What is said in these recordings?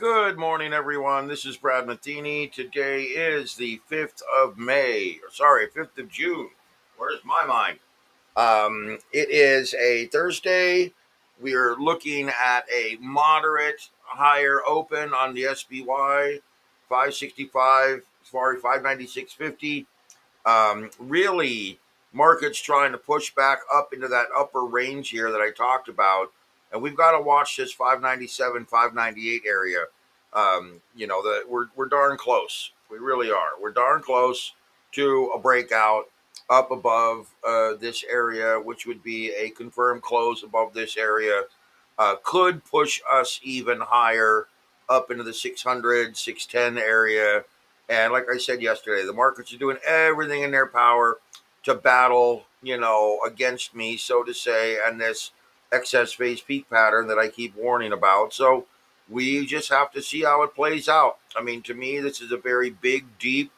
Good morning, everyone. This is Brad Matheny. Today is the 5th of May. Sorry, 5th of June. Where's my mind? It is a Thursday. We are looking at a moderate higher open on the SPY, 565, sorry, 596.50. Really, market's trying to push back up into that upper range here that I talked about. And we've got to watch this 597, 598 area. We're darn close. We really are. We're darn close to a breakout up above this area, which would be a confirmed close above this area. Could push us even higher up into the 600, 610 area. And like I said yesterday, the markets are doing everything in their power to battle, against me, so to say, and this excess phase peak pattern that I keep warning about. So we just have to see how it plays out. I mean, to me, this is a very big, deep,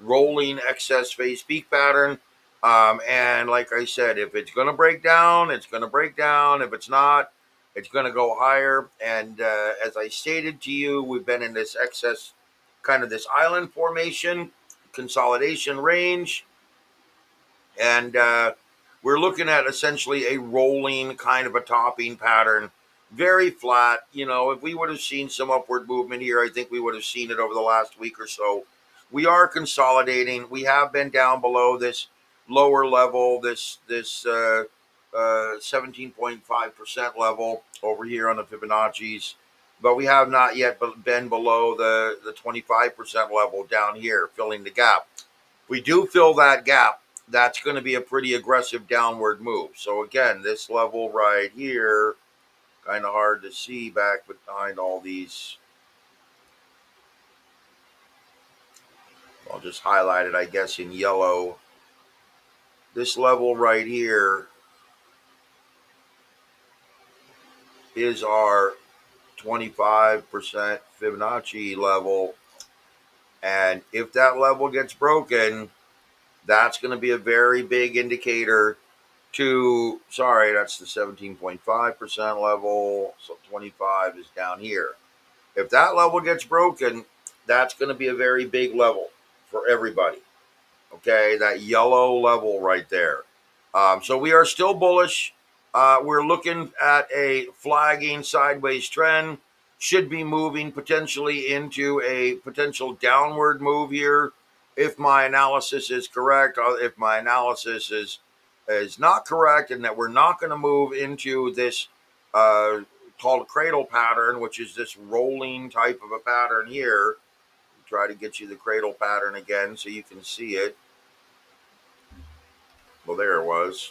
rolling excess phase peak pattern. And like I said, if it's going to break down, it's going to break down. If it's not, it's going to go higher. And as I stated to you, we've been in this excess, kind of this island formation, consolidation range. And we're looking at essentially a rolling kind of a topping pattern, very flat. If we would have seen some upward movement here, I think we would have seen it over the last week or so. We are consolidating. We have been down below this lower level, this 17.5% level over here on the Fibonacci's, but we have not yet been below the 25% level down here, filling the gap. If we do fill that gap, that's going to be a pretty aggressive downward move. So again, this level right here, kind of hard to see back behind all these. I'll just highlight it, I guess, in yellow. This level right here is our 25% Fibonacci level. And if that level gets broken, that's going to be a very big indicator to, sorry, that's the 17.5% level. So 25 is down here. If that level gets broken, that's going to be a very big level for everybody. Okay, that yellow level right there. So we are still bullish. We're looking at a flagging sideways trend. Should be moving potentially into a potential downward move here if my analysis is correct. If my analysis is not correct, and that we're not going to move into this called a cradle pattern, which is this rolling type of a pattern here. Try to get you the cradle pattern again so you can see it. Well, there it was.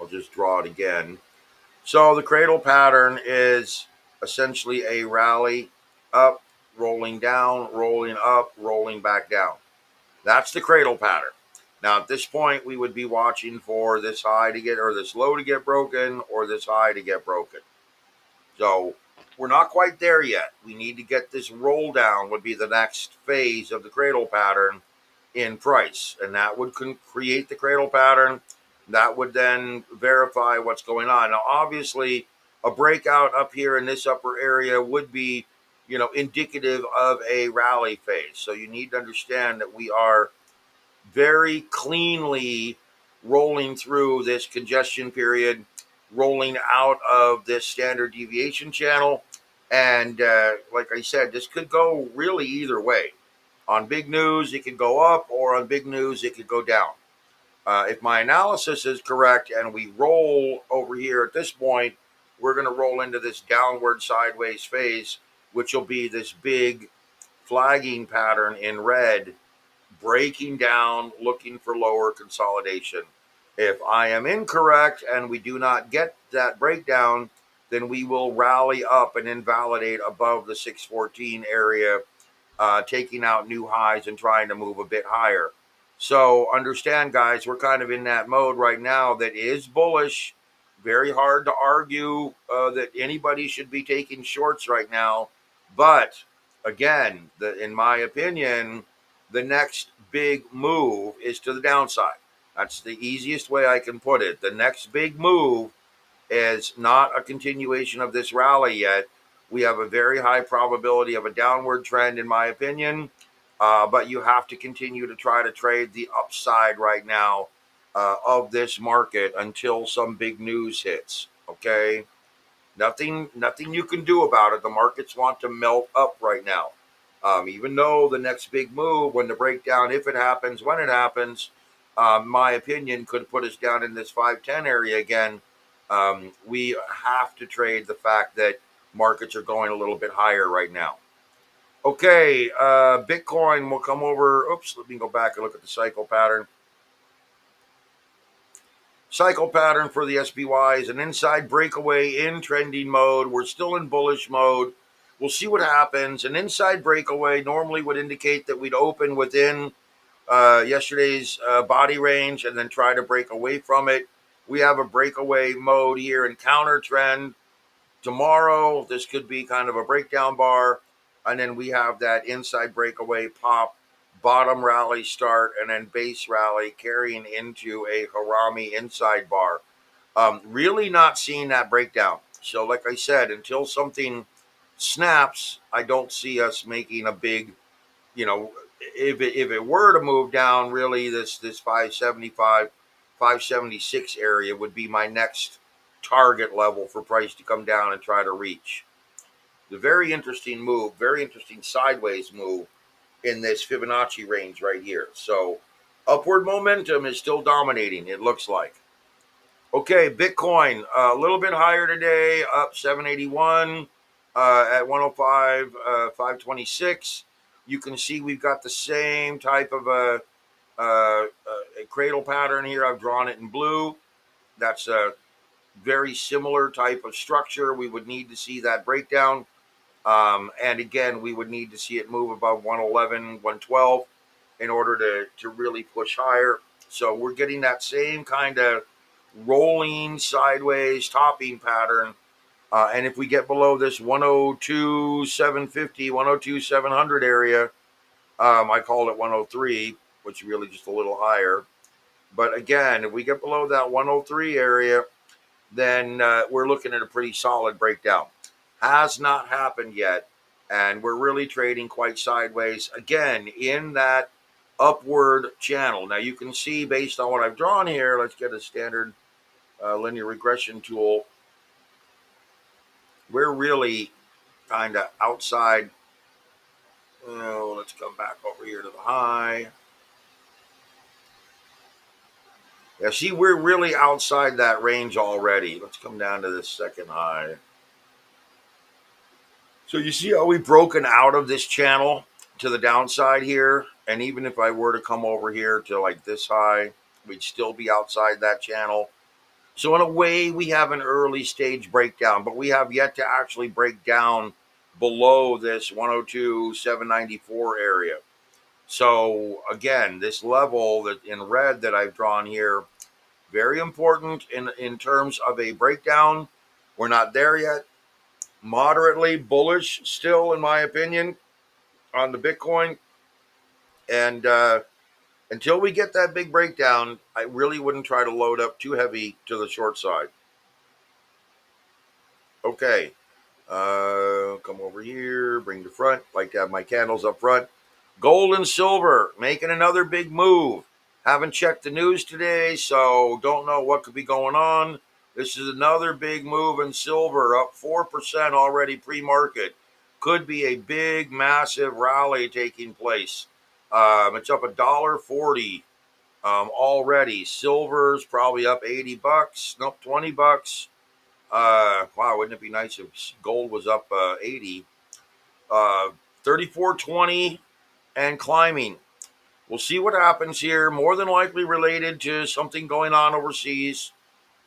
I'll just draw it again. So the cradle pattern is essentially a rally up, rolling down, rolling up, rolling back down. That's the cradle pattern. Now, at this point, we would be watching for this high to get, or this low to get broken, or this high to get broken. So we're not quite there yet. We need to get this roll down, would be the next phase of the cradle pattern in price. And that would create the cradle pattern. That would then verify what's going on. Now, obviously, a breakout up here in this upper area would be, indicative of a rally phase. So you need to understand that we are very cleanly rolling through this congestion period, rolling out of this standard deviation channel. And like I said, this could go really either way. On big news, it could go up, or on big news, it could go down. If my analysis is correct and we roll over here at this point, we're going to roll into this downward sideways phase, which will be this big flagging pattern in red, breaking down, looking for lower consolidation. If I am incorrect and we do not get that breakdown, then we will rally up and invalidate above the 614 area, taking out new highs and trying to move a bit higher. So understand, guys, we're kind of in that mode right now that is bullish. Very hard to argue that anybody should be taking shorts right now. But again, in my opinion, the next big move is to the downside. That's the easiest way I can put it. The next big move is not a continuation of this rally yet. We have a very high probability of a downward trend, in my opinion. But you have to continue to try to trade the upside right now of this market until some big news hits. Okay, nothing you can do about it. The markets want to melt up right now. Even though the next big move, when the breakdown, if it happens, when it happens, my opinion, could put us down in this 510 area again. We have to trade the fact that markets are going a little bit higher right now. Okay, Bitcoin will come over. Oops, let me go back and look at the cycle pattern. Cycle pattern for the SPY is an inside breakaway in trending mode. We're still in bullish mode. We'll see what happens. An inside breakaway normally would indicate that we'd open within yesterday's body range and then try to break away from it. We have a breakaway mode here in counter trend. Tomorrow, this could be kind of a breakdown bar. And then we have that inside breakaway pop, bottom rally start, and then base rally carrying into a Harami inside bar. Really not seeing that breakdown. So like I said, until something snaps, I don't see us making a big, if it were to move down, really this 575, 576 area would be my next target level for price to come down and try to reach. The very interesting move, very interesting sideways move in this Fibonacci range right here. So upward momentum is still dominating, it looks like. Okay, Bitcoin a little bit higher today, up 781 at 105, 526. You can see we've got the same type of a cradle pattern here. I've drawn it in blue. That's a very similar type of structure. We would need to see that breakdown. And again, we would need to see it move above 111, 112 in order to really push higher. So we're getting that same kind of rolling sideways topping pattern. And if we get below this 102, 750, 102, 700 area, I call it 103, which is really just a little higher. But again, if we get below that 103 area, then we're looking at a pretty solid breakdown. Has not happened yet, and we're really trading quite sideways again in that upward channel. Now you can see based on what I've drawn here, let's get a standard linear regression tool. We're really kind of outside. Oh, let's come back over here to the high. Yeah, see, we're really outside that range already. Let's come down to this second high. So you see how we've broken out of this channel to the downside here? And even if I were to come over here to like this high, we'd still be outside that channel. So in a way, we have an early stage breakdown, but we have yet to actually break down below this 102, 794 area. So again, this level that in red that I've drawn here, very important in terms of a breakdown. We're not there yet. Moderately bullish still, in my opinion, on the Bitcoin. And until we get that big breakdown, I really wouldn't try to load up too heavy to the short side. Okay, come over here, bring the front. Like to have my candles up front. Gold and silver making another big move. Haven't checked the news today, so don't know what could be going on. This is another big move in silver, up 4% already pre-market. Could be a big, massive rally taking place. It's up $1.40 already. Silver's probably up $80. Nope, $20. Wow, wouldn't it be nice if gold was up 80? 34.20 and climbing. We'll see what happens here. More than likely related to something going on overseas,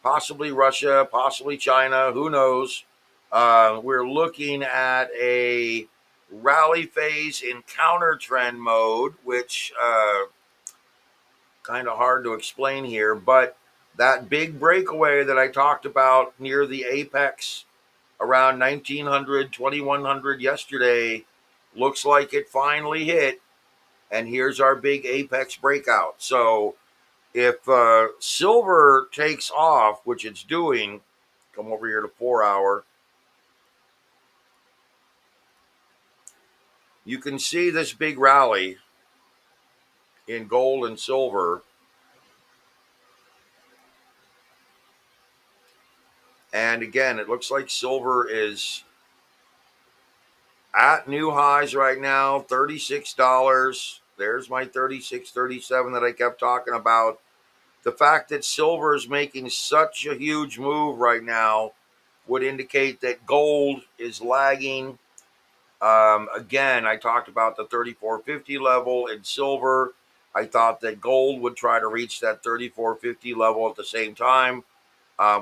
possibly Russia, possibly China. Who knows? We're looking at a rally phase in counter trend mode, which kind of hard to explain here, but that big breakaway that I talked about near the apex around 1900, 2100 yesterday looks like it finally hit. And here's our big apex breakout. So if silver takes off, which it's doing, come over here to 4 hour. You can see this big rally in gold and silver. And again, it looks like silver is at new highs right now, $36. There's my 36, 37 that I kept talking about. The fact that silver is making such a huge move right now would indicate that gold is lagging. Again, I talked about the 34.50 level in silver. I thought that gold would try to reach that 34.50 level at the same time.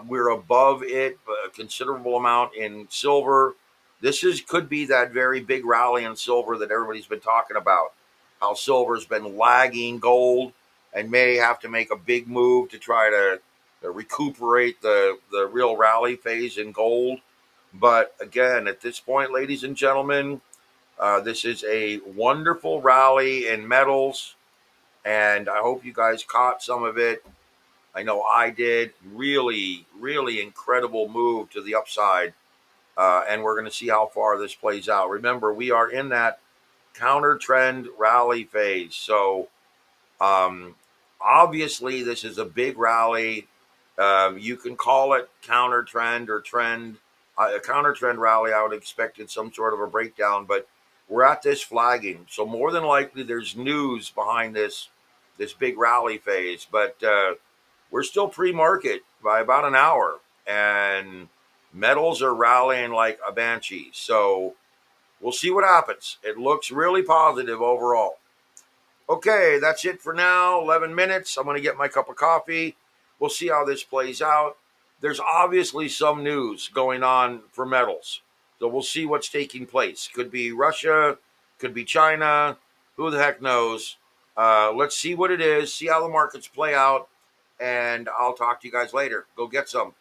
We're above it a considerable amount in silver. This could be that very big rally in silver that everybody's been talking about. How silver's been lagging gold and may have to make a big move to try to recuperate the real rally phase in gold. But again, at this point, ladies and gentlemen, this is a wonderful rally in metals, and I hope you guys caught some of it. I know I did. Really, really incredible move to the upside. And we're going to see how far this plays out. Remember, we are in that counter trend rally phase. So, um, obviously, this is a big rally. You can call it counter trend or trend. A counter trend rally, I would expect it some sort of a breakdown, but we're at this flagging. So, more than likely, there's news behind this big rally phase. But we're still pre-market by about an hour, and metals are rallying like a banshee. So we'll see what happens. It looks really positive overall. Okay, that's it for now. 11 minutes. I'm going to get my cup of coffee. We'll see how this plays out. There's obviously some news going on for metals. So we'll see what's taking place. Could be Russia, could be China. Who the heck knows? Let's see what it is, see how the markets play out, and I'll talk to you guys later. Go get some.